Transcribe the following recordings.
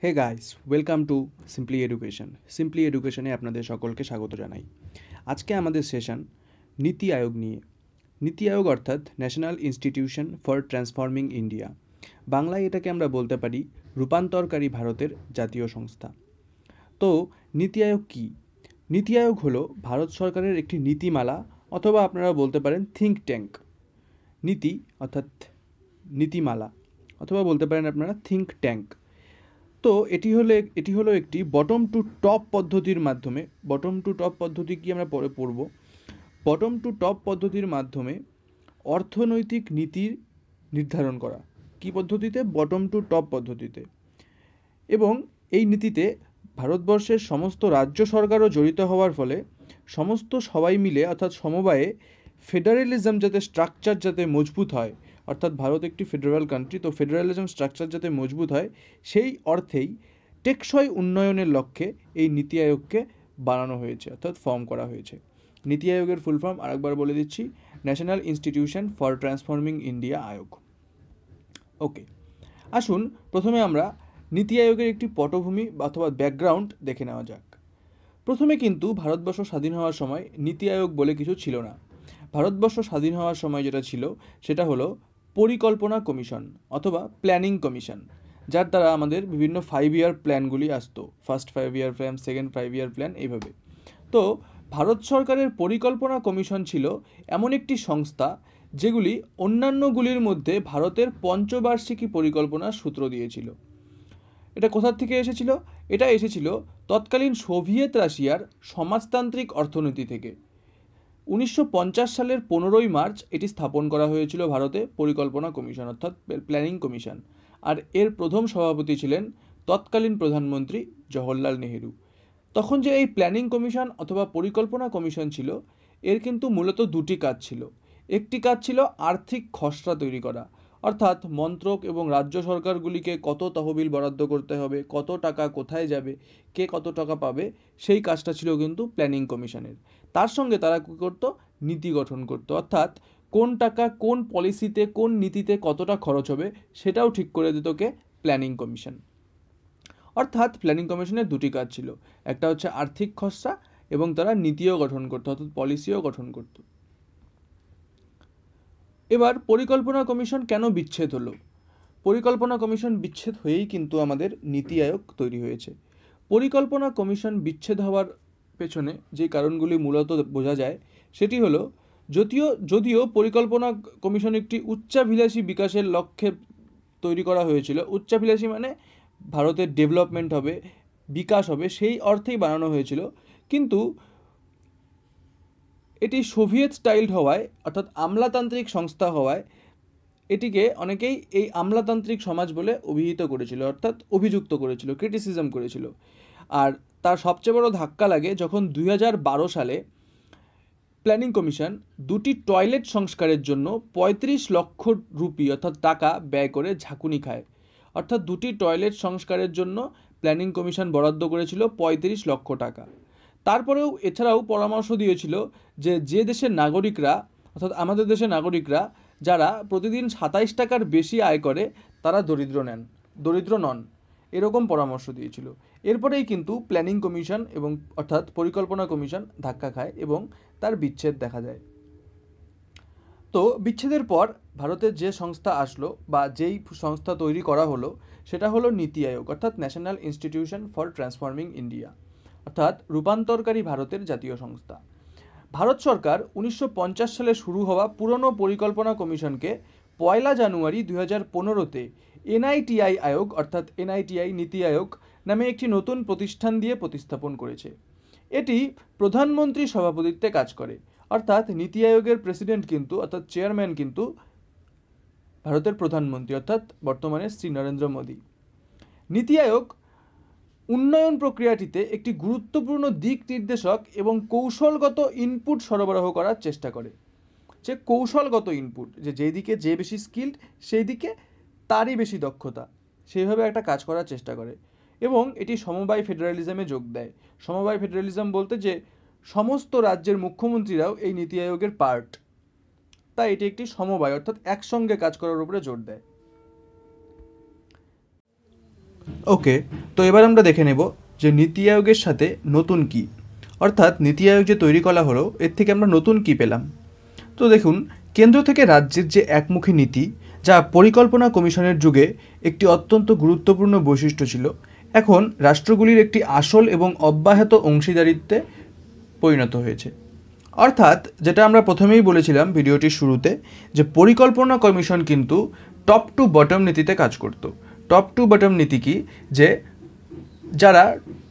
Hey guys, welcome to Simply Education. Simply এডুকেশনে আপনাদের সকলকে স্বাগত জানাই। আজকে আমাদের সেশন নীতি আয়োগ নিয়ে। নীতি আয়োগ অর্থাৎ national Institution for Transforming India. বাংলায় এটাকে আমরা বলতে পারি রূপান্তরকারী ভারতের জাতীয় সংস্থা। তো নীতি আয়োগ কী? নীতি আয়োগ হলো ভারত সরকারের একটি নীতিমালা অথবা আপনারা বলতে পারেন থিঙ্ক ট্যাঙ্ক। নীতি অর্থাৎ নীতিমালা অথবা বলতে পারেন আপনারা থিঙ্ক ট্যাঙ্ক। তো এটি হলো একটি বটম টু টপ পদ্ধতির মাধ্যমে, বটম টু টপ পদ্ধতি কি আমরা পরে পড়ব, বটম টু টপ পদ্ধতির মাধ্যমে অর্থনৈতিক নীতির নির্ধারণ করা। কি পদ্ধতিতে? বটম টু টপ পদ্ধতিতে। এবং এই নীতিতে ভারতবর্ষের সমস্ত রাজ্য সরকারও জড়িত হওয়ার ফলে সমস্ত সবাই মিলে অর্থাৎ সমবায়ে ফেডারেলিজম যাতে স্ট্রাকচার যাতে মজবুত হয়, অর্থাৎ ভারত একটি ফেডারেল কান্ট্রি, তো ফেডারেলিজম স্ট্রাকচার যাতে মজবুত হয় সেই অর্থেই টেকসই উন্নয়নের লক্ষ্যে এই নীতি আয়োগকে বানানো হয়েছে অর্থাৎ ফর্ম করা হয়েছে। নীতি আয়োগের ফুল ফর্ম আরেকবার বলে দিচ্ছি, National Institution for Transforming India Aayog. Okay, আসুন প্রথমে আমরা নীতি আয়োগের একটি পটভূমি অথবা ব্যাকগ্রাউন্ড দেখে নেওয়া যাক। প্রথমে কিন্তু ভারতবর্ষ স্বাধীন হওয়ার সময় নীতি আয়োগ বলে কিছু ছিল না। ভারতবর্ষ স্বাধীন হওয়ার সময় যেটা ছিল সেটা হলো পরিকল্পনা কমিশন অথবা প্ল্যানিং কমিশন, যার দ্বারা আমাদের বিভিন্ন 5 ইয়ার প্ল্যানগুলি আসতো। First 5 year plan, second 5 year plan, এইভাবে। তো ভারত সরকারের পরিকল্পনা কমিশন ছিল এমন একটি সংস্থা যেগুলি অন্যান্যগুলির মধ্যে ভারতের পঞ্চবার্ষিকী পরিকল্পনার সূত্র দিয়েছিল। এটা কোথা থেকে এসেছিল? এটা এসেছিল তৎকালীন সোভিয়েত রাশিয়ার সমাজতান্ত্রিক অর্থনীতি থেকে। 1950 সালের 15ই মার্চ এটি স্থাপন করা হয়েছিল ভারতে পরিকল্পনা কমিশন অর্থাৎ প্ল্যানিং কমিশন। আর এর প্রথম সভাপতি ছিলেন তৎকালীন প্রধানমন্ত্রী জওহরলাল নেহেরু। তখন যে এই প্ল্যানিং কমিশন অথবা পরিকল্পনা কমিশন ছিল, এর কিন্তু মূলত দুটি কাজ ছিল। একটি কাজ ছিল আর্থিক খসড়া তৈরি করা, অর্থাৎ মন্ত্রক এবং রাজ্য সরকারগুলিকে কত তহবিল বরাদ্দ করতে হবে, কত টাকা কোথায় যাবে, কে কত টাকা পাবে, সেই কাজটা ছিল কিন্তু প্ল্যানিং কমিশনের। তার সঙ্গে তারা কী করতো? নীতি গঠন করতো, অর্থাৎ কোন টাকা কোন পলিসিতে কোন নীতিতে কতটা খরচ হবে সেটাও ঠিক করে দিত কে? Planning Commission. অর্থাৎ প্ল্যানিং কমিশনের দুটি কাজ ছিল, একটা হচ্ছে আর্থিক খসড়া এবং তারা নীতিও গঠন করতো অর্থাৎ পলিসিও গঠন করতো। এবার পরিকল্পনা কমিশন কেন বিচ্ছেদ হলো? পরিকল্পনা কমিশন বিচ্ছেদ হয়েই কিন্তু আমাদের নীতি আয়োগ তৈরি হয়েছে। পরিকল্পনা কমিশন বিচ্ছেদ হওয়ার পেছনে যে কারণগুলি মূলত বোঝা যায় সেটি হলো, যদিও পরিকল্পনা কমিশন একটি উচ্চাভিলাষী বিকাশের লক্ষ্যে তৈরি করা হয়েছিল। উচ্চাভিলাষী মানে ভারতের ডেভেলপমেন্ট হবে, বিকাশ হবে, সেই অর্থেই বানানো হয়েছিল। কিন্তু এটি সোভিয়েত স্টাইলড হওয়ায় অর্থাৎ আমলাতান্ত্রিক সংস্থা হওয়ায় এটিকে অনেকেই এই আমলাতান্ত্রিক সমাজ বলে অভিহিত করেছিল অর্থাৎ অভিযুক্ত করেছিল, ক্রিটিসিজম করেছিল। আর তার সবচেয়ে বড় ধাক্কা লাগে যখন 2012 সালে প্ল্যানিং কমিশন দুটি টয়লেট সংস্কারের জন্য 35 লক্ষ রুপি অর্থাৎ টাকা ব্যয় করে ঝাঁকুনি খায়। অর্থাৎ দুটি টয়লেট সংস্কারের জন্য প্ল্যানিং কমিশন বরাদ্দ করেছিল 35 লক্ষ টাকা। তারপরেও এছাড়াও পরামর্শ দিয়েছিল যে দেশের নাগরিকরা অর্থাৎ আমাদের দেশের নাগরিকরা যারা প্রতিদিন 27 টাকার বেশি আয় করে তারা দরিদ্র নন, এরকম পরামর্শ দিয়েছিল। এরপরেই কিন্তু প্ল্যানিং কমিশন এবং অর্থাৎ পরিকল্পনা কমিশন ধাক্কা খায় এবং তার বিচ্ছেদ দেখা যায়। তো বিচ্ছেদের পর ভারতের যে সংস্থা আসলো বা যেই সংস্থা তৈরি করা হলো সেটা হলো নীতি আয়োগ অর্থাৎ national Institution for Transforming India, অর্থাৎ রূপান্তরকারী ভারতের জাতীয় সংস্থা। ভারত সরকার 1950 সালে শুরু হওয়া পুরনো পরিকল্পনা কমিশনকে 1 জানুয়ারি 2015-তে এনআইটিআই আয়োগ অর্থাৎ এনআইটিআই নীতি আয়োগ নামে একটি নতুন প্রতিষ্ঠান দিয়ে প্রতিস্থাপন করেছে। এটি প্রধানমন্ত্রী সভাপতিত্বে কাজ করে, অর্থাৎ নীতি আয়োগের প্রেসিডেন্ট কিন্তু অর্থাৎ চেয়ারম্যান কিন্তু ভারতের প্রধানমন্ত্রী অর্থাৎ বর্তমানে শ্রী নরেন্দ্র মোদী। নীতি আয়োগ উন্নয়ন প্রক্রিয়াটিতে একটি গুরুত্বপূর্ণ দিক নির্দেশক এবং কৌশলগত ইনপুট সরবরাহ করার চেষ্টা করে। যে কৌশলগত ইনপুট, যেই দিকে যে বেশি স্কিল্ড সেই দিকে তারই বেশি দক্ষতা, সেইভাবে একটা কাজ করার চেষ্টা করে। এবং এটি সমবায় ফেডারালিজমে যোগ দেয়। সমবায় ফেডারালিজম বলতে যে সমস্ত রাজ্যের মুখ্যমন্ত্রীরাও এই নীতি আয়োগের পার্ট, তাই এটি একটি সমবায় অর্থাৎ একসঙ্গে কাজ করার উপরে জোর দেয়। ওকে, তো এবার আমরা দেখে নেব যে নীতি আয়োগের সাথে নতুন কী, অর্থাৎ নীতি আয়োগ যে তৈরি করা হলো এর থেকে আমরা নতুন কী পেলাম। তো দেখুন, কেন্দ্র থেকে রাজ্যের যে একমুখী নীতি, যা পরিকল্পনা কমিশনের যুগে একটি অত্যন্ত গুরুত্বপূর্ণ বৈশিষ্ট্য ছিল, এখন রাষ্ট্রগুলির একটি আসল এবং অব্যাহত অংশীদারিত্বে পরিণত হয়েছে। অর্থাৎ যেটা আমরা প্রথমেই বলেছিলাম ভিডিওটির শুরুতে, যে পরিকল্পনা কমিশন কিন্তু টপ টু বটম নীতিতে কাজ করত। টপ টু বটম নীতি কি, যে যারা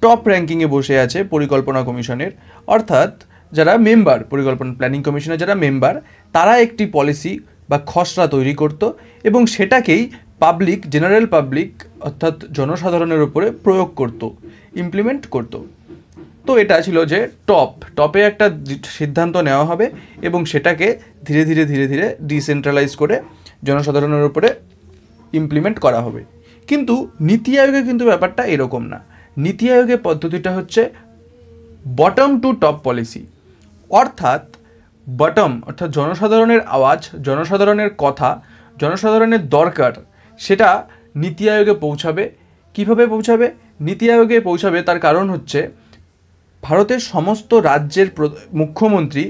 টপ র্যাঙ্কিংয়ে বসে আছে পরিকল্পনা কমিশনের, অর্থাৎ যারা মেম্বার, পরিকল্পনা প্ল্যানিং কমিশনের যারা মেম্বার, তারা একটি পলিসি বা খসড়া তৈরি করত এবং সেটাকেই পাবলিক, জেনারেল পাবলিক অর্থাৎ জনসাধারণের উপরে প্রয়োগ করত, ইমপ্লিমেন্ট করত। তো এটা ছিল যে টপে একটা সিদ্ধান্ত নেওয়া হবে এবং সেটাকে ধীরে ধীরে ধীরে ধীরে ডিসেন্ট্রালাইজ করে জনসাধারণের উপরে ইমপ্লিমেন্ট করা হবে। কিন্তু নীতি আয়োগে কিন্তু ব্যাপারটা এরকম না। নীতি আয়োগের পদ্ধতিটা হচ্ছে বটম টু টপ পলিসি, অর্থাৎ বটম অর্থাৎ জনসাধারণের আওয়াজ, জনসাধারণের কথা, জনসাধারণের দরকার, সেটা নীতি আয়োগে পৌঁছাবে। কিভাবে পৌঁছাবে? নীতি আয়োগে পৌঁছাবে তার কারণ হচ্ছে ভারতের সমস্ত রাজ্যের মুখ্যমন্ত্রী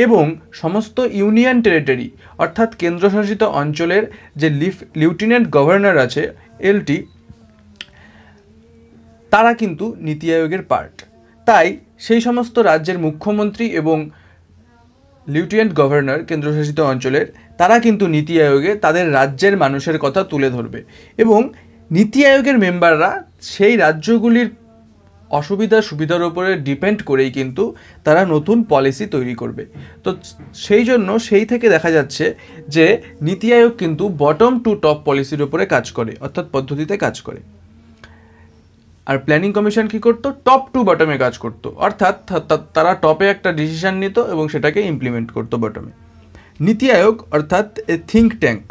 এবং সমস্ত ইউনিয়ন টেরিটরি অর্থাৎ কেন্দ্রশাসিত অঞ্চলের যে লেফটেন্যান্ট গভর্নর আছে, এলটি, তারা কিন্তু নীতি আয়োগের পার্ট। তাই সেই সমস্ত রাজ্যের মুখ্যমন্ত্রী এবং লেফটেন্যান্ট গভর্নর কেন্দ্রশাসিত অঞ্চলের, তারা কিন্তু নীতি আয়োগে তাদের রাজ্যের মানুষের কথা তুলে ধরবে এবং নীতি আয়োগের মেম্বাররা সেই রাজ্যগুলির অসুবিধা সুবিধার উপরে ডিপেন্ড করেই কিন্তু তারা নতুন পলিসি তৈরি করবে। তো সেই জন্য সেই থেকে দেখা যাচ্ছে যে নীতি আয়োগ কিন্তু বটম টু টপ পলিসির উপরে কাজ করে, অর্থাৎ পদ্ধতিতে কাজ করে। আর প্ল্যানিং কমিশন কী করতো? টপ টু বটমে কাজ করতো, অর্থাৎ তারা টপে একটা ডিসিশন নিত এবং সেটাকে ইমপ্লিমেন্ট করতো বটমে। নীতি আয়োগ অর্থাৎ এ থিঙ্ক ট্যাঙ্ক।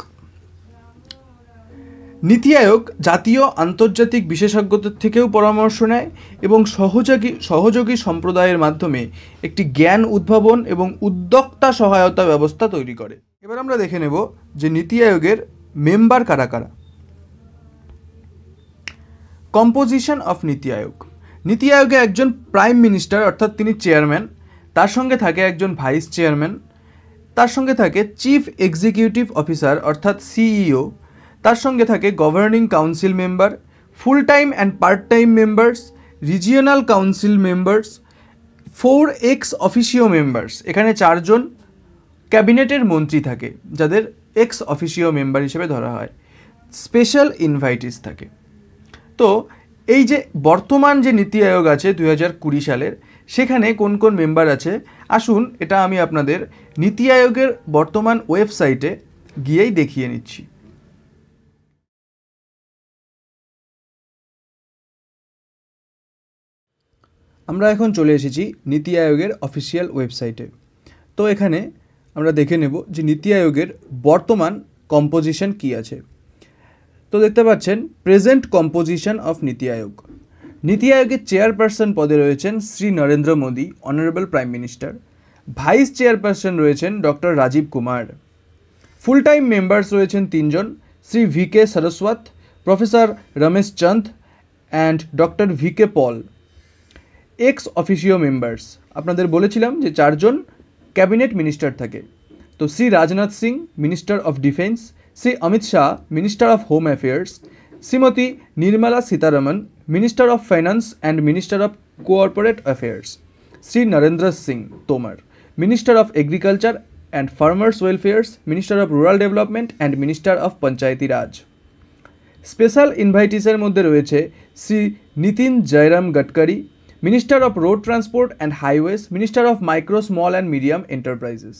নীতি আয়োগ জাতীয় আন্তর্জাতিক বিশেষজ্ঞদের থেকেও পরামর্শ নেয় এবং সহযোগী সম্প্রদায়ের মাধ্যমে একটি জ্ঞান উদ্ভাবন এবং উদ্যোক্তা সহায়তা ব্যবস্থা তৈরি করে। এবার আমরা দেখে নেব যে নীতি আয়োগের মেম্বার কারা কারা। কম্পোজিশন অফ নীতি আয়োগ। নীতি আয়োগে একজন প্রাইম মিনিস্টার অর্থাৎ তিনি চেয়ারম্যান, তার সঙ্গে থাকে একজন ভাইস চেয়ারম্যান, তার সঙ্গে থাকে চিফ এক্সিকিউটিভ অফিসার অর্থাৎ সিইও, তার সঙ্গে থাকে governing council member, full time and part time members, regional council members, 4 x officio members, এখানে 4 জন ক্যাবিনেটের মন্ত্রী থাকে যাদের এক্স অফিসিও মেম্বার হিসেবে ধরা হয়, স্পেশাল ইনভাইটিস থাকে। তো এই যে বর্তমান যে নীতি আয়োগ আছে 2020 সালের, সেখানে কোন কোন মেম্বার আছে আসুন এটা আমি আপনাদের নীতি আয়োগের বর্তমান ওয়েবসাইটে গিয়েই দেখিয়ে নিচ্ছি। আমরা এখন চলে এসেছি নীতি আয়োগের অফিসিয়াল ওয়েবসাইটে। তো এখানে আমরা দেখে নেব যে নীতি আয়োগের বর্তমান কম্পোজিশন কী আছে। তো দেখতে পাচ্ছেন প্রেজেন্ট কম্পোজিশন অফ নীতি আয়োগ। নীতি আয়োগের চেয়ারপারসন পদে রয়েছেন Shri Narendra Modi, honourable prime minister. Vice chairperson রয়েছেন doctor Rajiv Kumar. Full time members রয়েছেন 3 জন, Shri VK Saraswat, professor Ramesh Chand and doctor VK Paul. Ex officio members আপনাদের বলেছিলাম যে 4 জন ক্যাবিনেট মিনিস্টার থাকে। তো Shri Rajnath Singh, minister of defence, Shri Amit Shah, minister of home affairs, Shrimati Nirmala Sitharaman, minister of finance and minister of cooperate affairs, Shri Narendra Singh Tomar, minister of agriculture and farmers welfares, minister of rural development and minister of panchayati raj. Special ইনভাইটিসের মধ্যে রয়েছে Shri Nitin Jairam Gadkari, minister of road transport and highways, minister of micro small and medium enterprises,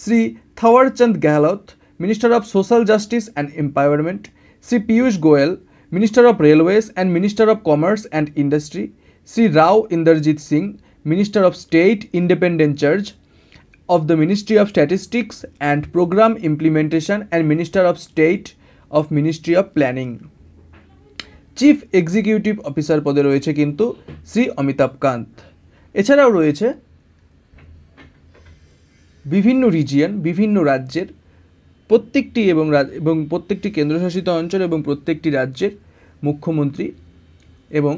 Shri Thawarchand Gehlot, minister of social justice and empowerment, Shri Piyush Goyal, minister of railways and minister of commerce and industry, Shri Rao Inderjit Singh, minister of state independent charge of the Ministry of Statistics and Program Implementation and Minister of State of Ministry of Planning. Chief executive officer পদে রয়েছে কিন্তু শ্রী অমিতাভ কান্ত। এছাড়াও রয়েছে বিভিন্ন region, বিভিন্ন রাজ্যের প্রত্যেকটি এবং প্রত্যেকটি কেন্দ্রশাসিত অঞ্চল এবং প্রত্যেকটি রাজ্যের মুখ্যমন্ত্রী এবং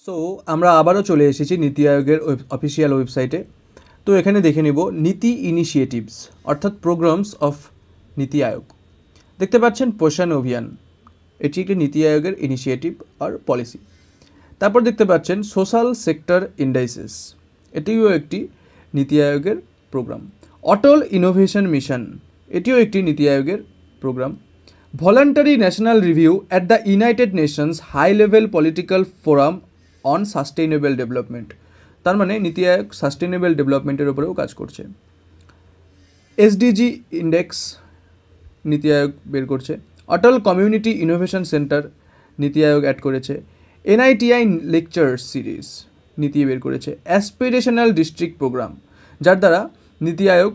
সো আমরা আবারও চলে এসেছি নীতি আয়োগের অফিসিয়াল ওয়েবসাইটে। তো এখানে দেখে নেব নীতি ইনিশিয়েটিভস অর্থাৎ প্রোগ্রামস অফ নীতি আয়োগ। দেখতে পাচ্ছেন পোষণ অভিযান, এটি একটি নীতি আয়োগের ইনিশিয়েটিভ আর পলিসি। তারপর দেখতে পাচ্ছেন সোশ্যাল সেক্টর ইন্ডাইসেস, এটিও একটি নীতি আয়োগের প্রোগ্রাম। অটল ইনোভেশন মিশন, এটিও একটি নীতি আয়োগের programme. Voluntary national review at the united nations high level political forum on sustainable development, তার মানে নীতি আয়োগ সাস্টেইনেবল ডেভেলপমেন্টের উপরেও কাজ করছে। এসডিজি ইন্ডেক্স নীতি আয়োগ বের করছে। অটল কমিউনিটি ইনোভেশন সেন্টার নীতি আয়োগ অ্যাড করেছে। এনআইটিআই লেকচার সিরিজ নীতি বের করেছে। অ্যাসপিরেশনাল ডিস্ট্রিক্ট প্রোগ্রাম, যার দ্বারা নীতি আয়োগ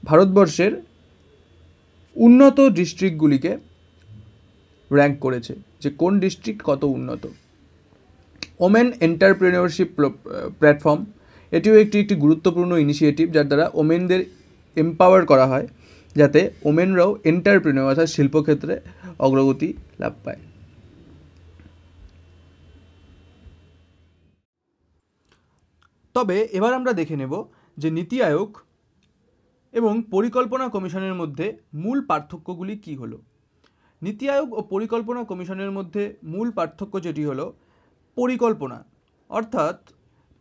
ভারতবর্ষের উন্নত ডিস্ট্রিক্টগুলিকে র্যাঙ্ক করেছে যে কোন ডিস্ট্রিক্ট কত উন্নত। ওমেন এন্টারপ্রেনিয়রশিপ প্ল্যাটফর্ম, এটিও একটি গুরুত্বপূর্ণ ইনিশিয়েটিভ, যার দ্বারা ওমেনদের এম্পাওয়ার করা হয় যাতে ওমেনরাও এন্টারপ্রেনিয়র অর্থাৎ শিল্পক্ষেত্রে অগ্রগতি লাভ পায়। তবে এবার আমরা দেখে নেব যে নীতি আয়োগ এবং পরিকল্পনা কমিশনের মধ্যে মূল পার্থক্যগুলি কী হলো। নীতি আয়োগ ও পরিকল্পনা কমিশনের মধ্যে মূল পার্থক্য যেটি হলো পরিকল্পনা, অর্থাৎ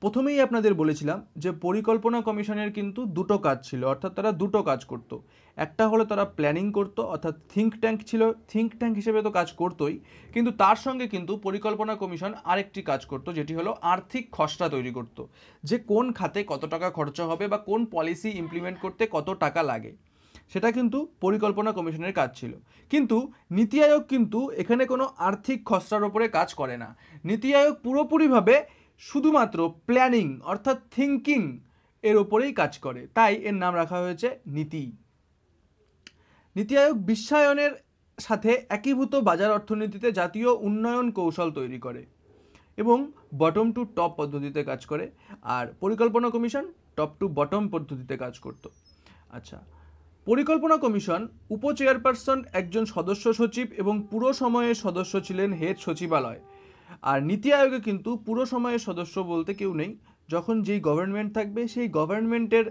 প্রথমেই আপনাদের বলেছিলাম যে পরিকল্পনা কমিশনের কিন্তু দুটো কাজ ছিল, অর্থাৎ তারা দুটো কাজ করত। একটা হলো তারা প্ল্যানিং করতো, অর্থাৎ থিঙ্ক ট্যাঙ্ক ছিল, থিঙ্ক ট্যাঙ্ক হিসেবে তো কাজ করতোই, কিন্তু তার সঙ্গে কিন্তু পরিকল্পনা কমিশন আরেকটি কাজ করতো, যেটি হলো আর্থিক খসড়া তৈরি করতো, যে কোন খাতে কত টাকা খরচা হবে বা কোন পলিসি ইমপ্লিমেন্ট করতে কত টাকা লাগে, সেটা কিন্তু পরিকল্পনা কমিশনের কাজ ছিল। কিন্তু নীতি আয়োগ কিন্তু এখানে কোনো আর্থিক খসড়ার ওপরে কাজ করে না। নীতি আয়োগ পুরোপুরিভাবে শুধুমাত্র প্ল্যানিং অর্থাৎ থিঙ্কিং এর ওপরেই কাজ করে, তাই এর নাম রাখা হয়েছে নীতি। নীতি আয়োগ বিশ্বায়নের সাথে একীভূত বাজার অর্থনীতিতে জাতীয় উন্নয়ন কৌশল তৈরি করে এবং বটম টু টপ পদ্ধতিতে কাজ করে, আর পরিকল্পনা কমিশন টপ টু বটম পদ্ধতিতে কাজ করত। আচ্ছা, পরিকল্পনা কমিশন উপচেয়ারপারসন একজন সদস্য সচিব এবং পুরো সময়ের সদস্য ছিলেন হেড সচিবালয়। আর নীতি আয়োগে কিন্তু পুরো সময়ের সদস্য বলতে কেউ নেই, যখন যেই গভর্নমেন্ট থাকবে সেই গভর্নমেন্টের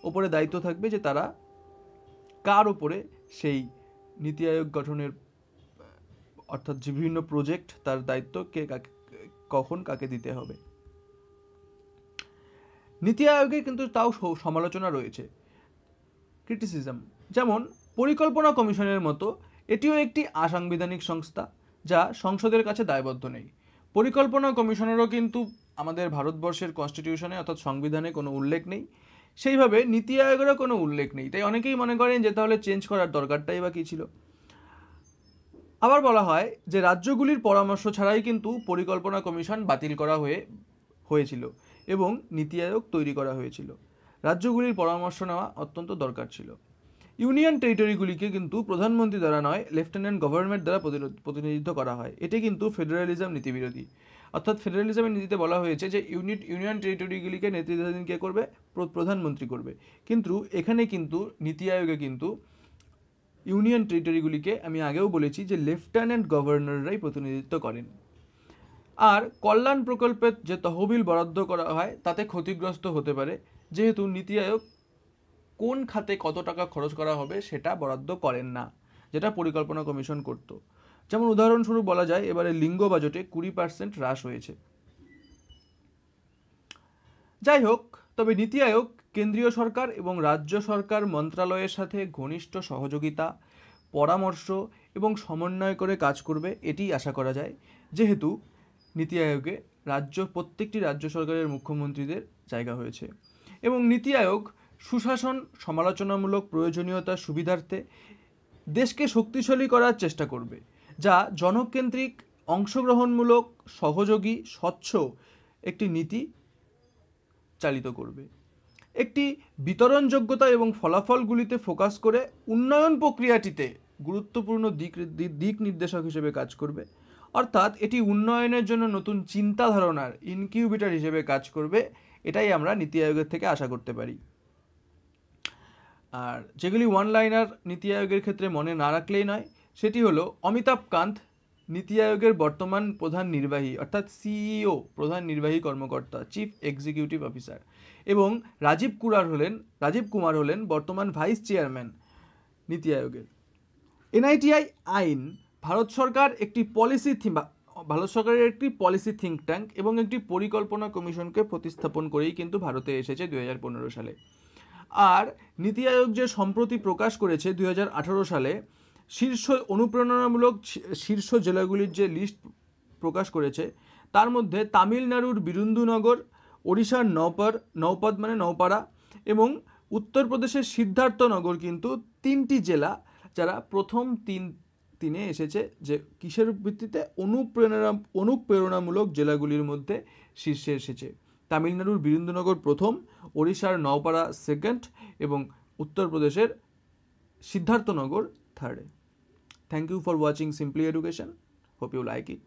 ওপরে দায়িত্ব থাকবে যে তারা কার ওপরে সেই নীতি আয়োগ গঠনের, অর্থাৎ যে বিভিন্ন প্রজেক্ট তার দায়িত্ব কে কখন কাকে দিতে হবে। নীতি আয়োগে কিন্তু তাও সমালোচনা রয়েছে, ক্রিটিসিজম। যেমন পরিকল্পনা কমিশনের মতো এটিও একটি আসাংবিধানিক সংস্থা যা সংসদের কাছে দায়বদ্ধ নেই। পরিকল্পনা কমিশনেরও কিন্তু আমাদের ভারতবর্ষের কনস্টিটিউশনে অর্থাৎ সংবিধানে কোনো উল্লেখ নেই, সেইভাবে নীতি আয়োগেরও কোনো উল্লেখ নেই। তাই অনেকেই মনে করেন যে তাহলে চেঞ্জ করার দরকারটাই বা কী ছিল। আবার বলা হয় যে রাজ্যগুলির পরামর্শ ছাড়াই কিন্তু পরিকল্পনা কমিশন বাতিল করা হয়েছিল এবং নীতি আয়োগ তৈরি করা হয়েছিল। রাজ্যগুলির পরামর্শ নেওয়া অত্যন্ত দরকার ছিল। ইউনিয়ন টেরিটরিগুলিকে কিন্তু প্রধানমন্ত্রী দ্বারা নয়, লেফটেন্যান্ট গভর্নমেন্ট দ্বারা প্রতিনিধিত্ব করা হয়। এটি কিন্তু ফেডারেলিজম নীতিবিরোধী। অর্থাৎ ফেডারেলিজমের নীতিতে বলা হয়েছে যে ইউনিয়ন টেরিটরিগুলিকে নেতৃত্বাধীন কে করবে, প্রধানমন্ত্রী করবে, কিন্তু এখানে কিন্তু নীতি আয়োগে কিন্তু ইউনিয়ন টেরিটরিগুলিকে আমি আগেও বলেছি যে লেফটেন্যান্ট গভর্নররাই প্রতিনিধিত্ব করেন। আর কল্যাণ প্রকল্পের যে তহবিল বরাদ্দ করা হয় তাতে ক্ষতিগ্রস্ত হতে পারে, যেহেতু নীতি আয়োগ কোন খাতে কত টাকা খরচ করা হবে সেটা বরাদ্দ করেন না, যেটা পরিকল্পনা কমিশন করত। যেমন উদাহরণস্বরূপ বলা যায় এবারে লিঙ্গ বাজেটে 20% হ্রাস হয়েছে। যাই হোক, তবে নীতি আয়োগ কেন্দ্রীয় সরকার এবং রাজ্য সরকার মন্ত্রণালয়ের সাথে ঘনিষ্ঠ সহযোগিতা, পরামর্শ এবং সমন্বয় করে কাজ করবে, এটি আশা করা যায়, যেহেতু নীতি আয়োগে প্রত্যেকটি রাজ্য সরকারের মুখ্যমন্ত্রীদের জায়গা হয়েছে। এবং নীতি আয়োগ সুশাসন, সমালোচনামূলক প্রয়োজনীয়তার সুবিধার্থে দেশকে শক্তিশালী করার চেষ্টা করবে, যা জনকেন্দ্রিক, অংশগ্রহণমূলক, সহযোগী, স্বচ্ছ একটি নীতি চালিত করবে। একটি বিতরণযোগ্যতা এবং ফলাফলগুলিতে ফোকাস করে উন্নয়ন প্রক্রিয়াটিতে গুরুত্বপূর্ণ দিক নির্দেশক হিসেবে কাজ করবে, অর্থাৎ এটি উন্নয়নের জন্য নতুন চিন্তা ধারণার ইনকিউবেটর হিসেবে কাজ করবে। এটাই আমরা নীতি আয়োগের থেকে আশা করতে পারি। আর যেগুলি ওয়ান লাইনার নীতি আয়োগের ক্ষেত্রে মনে না রাখলেই নয়, সেটি হলো অমিতাভ কান্ত নীতি আয়োগের বর্তমান প্রধান নির্বাহী অর্থাৎ সিইও প্রধান নির্বাহী কর্মকর্তা চিফ এক্সিকিউটিভ অফিসার, এবং রাজীব কুমার হলেন বর্তমান ভাইস চেয়ারম্যান নীতি আয়োগের। এনআইটিআই আইন ভারত সরকারের একটি পলিসি থিঙ্ক ট্যাঙ্ক এবং একটি পরিকল্পনা কমিশনকে প্রতিস্থাপন করেই কিন্তু ভারতে এসেছে 2015 সালে। আর নীতি আয়োগ যে সম্প্রতি প্রকাশ করেছে 2018 সালে শীর্ষ জেলাগুলির যে লিস্ট প্রকাশ করেছে, তার মধ্যে তামিলনাড়ুর বিরুধুনগর, ওড়িশার নওপাড়া এবং উত্তরপ্রদেশের সিদ্ধার্থনগর কিন্তু 3টি জেলা যারা প্রথম তিনে এসেছে, যে কিসের ভিত্তিতে অনুপ্রেরণামূলক জেলাগুলির মধ্যে শীর্ষে এসেছে। তামিলনাড়ুর বিরুধুনগর প্রথম, ওড়িশার নওপাড়া সেকেন্ড এবং উত্তরপ্রদেশের সিদ্ধার্থনগর থার্ডে। Thank you for watching Simply Education. Hope you like it.